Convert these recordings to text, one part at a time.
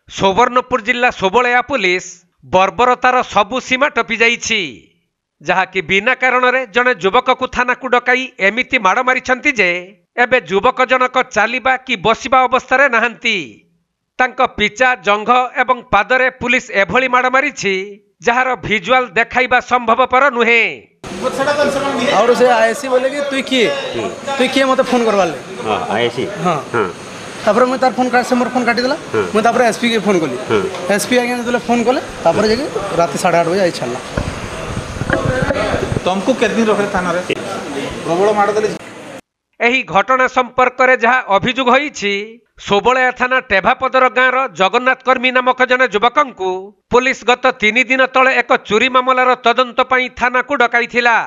सुवर्णपुर जिला सोबळया पुलिस बर्बरतार सबु सीमा टपी जाइछि जहाँकि बिना कारण रे जने युवक को थाना को डकाई एमिति माड़ मारिछंती जे एबे युवक जनक चालिबा कि बसिबा अवस्था रे नाहंती। तांको पिचा जंघ एवं पादरे पुलिस एभली माड़ मारिछि जहार विजुअल देखाइबा संभवपर नुहे। और से आईसी बोले कि तुई किए मते फोन करवाले। हां आईसी हां तापर मैं तार फोन से मोर फोन काटी देला। मैं तापर एसपी के फोन कली। एसपी आगे जले फोन कले तापर जे रात 8:30 बजे आई छला। तुमको केत दिन रखे थाना रे प्रबल मार देले। एही घटना संपर्क रे जहा अभियोग होईछि सोबळया थाना टेभापदर गाँर जगन्नाथ कर्मी नामक जने युवकंकु पुलिस गत 3 दिन तले एक चोरी मामलार तदंत पई थाना को डकाइथिला।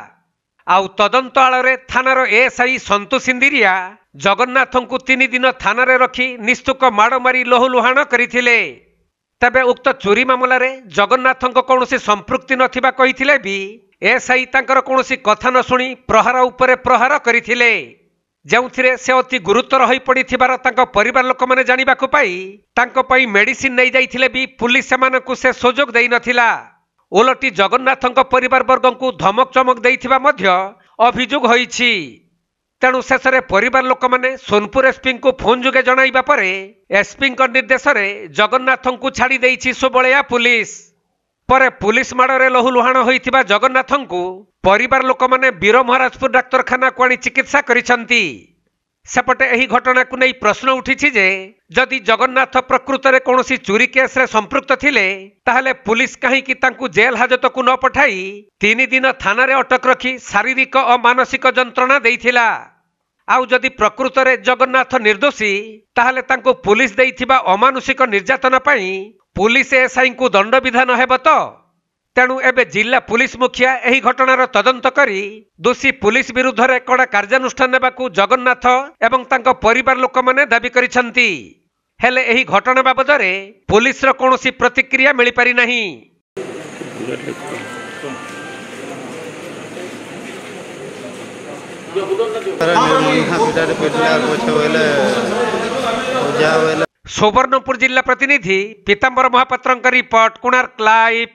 आउ तदंत आଳରେ थानार एएसआई संतोष इंदिरिया जगन्नाथंकु 3 दिन थाना रे रखी निस्तुक माड़ मारी लोहलुहाण करिथिले। तबे उक्त चोरी मामलारे जगन्नाथंक कौनसी संपृक्ति नथिबा कहिथिले भी एएसआई तांकर कौनसी कथा न शुणी प्रहार उपरे प्रहार करिथिले। जोंथिरे से अति गुरुतर होई पड़िथिबार तांको परिवार लोक माने जानिबाकु पाई तांको पई मेडिसिन नै जाइथिले भी पुलिस सेमानकु से सुजोग देई नथिला। ओलटी जगन्नाथंक परिवार वर्गंकु धमक चमक देइथिबा मध्य अभियोग होईछि। तेणु शेषरे परिवार लोक माने सोनपुर एसपी को फोन जुगे जणाइबा परे एसपी निर्देश रे जगन्नाथंकु छाड़ी देइछि सोबळया पुलिस। परे पुलिस माड़े लहुलुहाण होइथिबा जगन्नाथंकु परिवार लोक माने वीर महाराजपुर डाक्तरखाना को आनी चिकित्सा करिसंती। सेपटे एही घटना को नहीं प्रश्न उठिछि जे जदि जगन्नाथ प्रकृत रे कोनोसी चोरी केस रे संपृक्त थिले ताहले पुलिस काहे कि तांकु जेल हाजत को न पठाई 3 दिन थाना रे अटक रखी शारीरिक और मानसिक जंत्रणा देइथिला। आउ जदि प्रकृत रे जगन्नाथ निर्दोषी ताहले तांकु पुलिस देइथिबा अमानुषिक निर्यातना पई पुलिस एसआई को दंड विधान हेब तो। तेणु एबे जिला पुलिस मुखिया एही घटनार तदंत करी दोषी पुलिस विरुद्ध रे कड़ा कार्यानुष्ठान नेबाकू जगन्नाथ एवं तांको परिवार लोक माने दाबी करिसंती। हेले एही घटना बाबद रे पुलिस रो कोनोसी प्रतिक्रिया मिली पारि नाही। सुवर्णपुर जिला प्रतिनिधि पीताम्बर महापात्रଙ୍କ रिपोर्ट कोणार्क लाइव।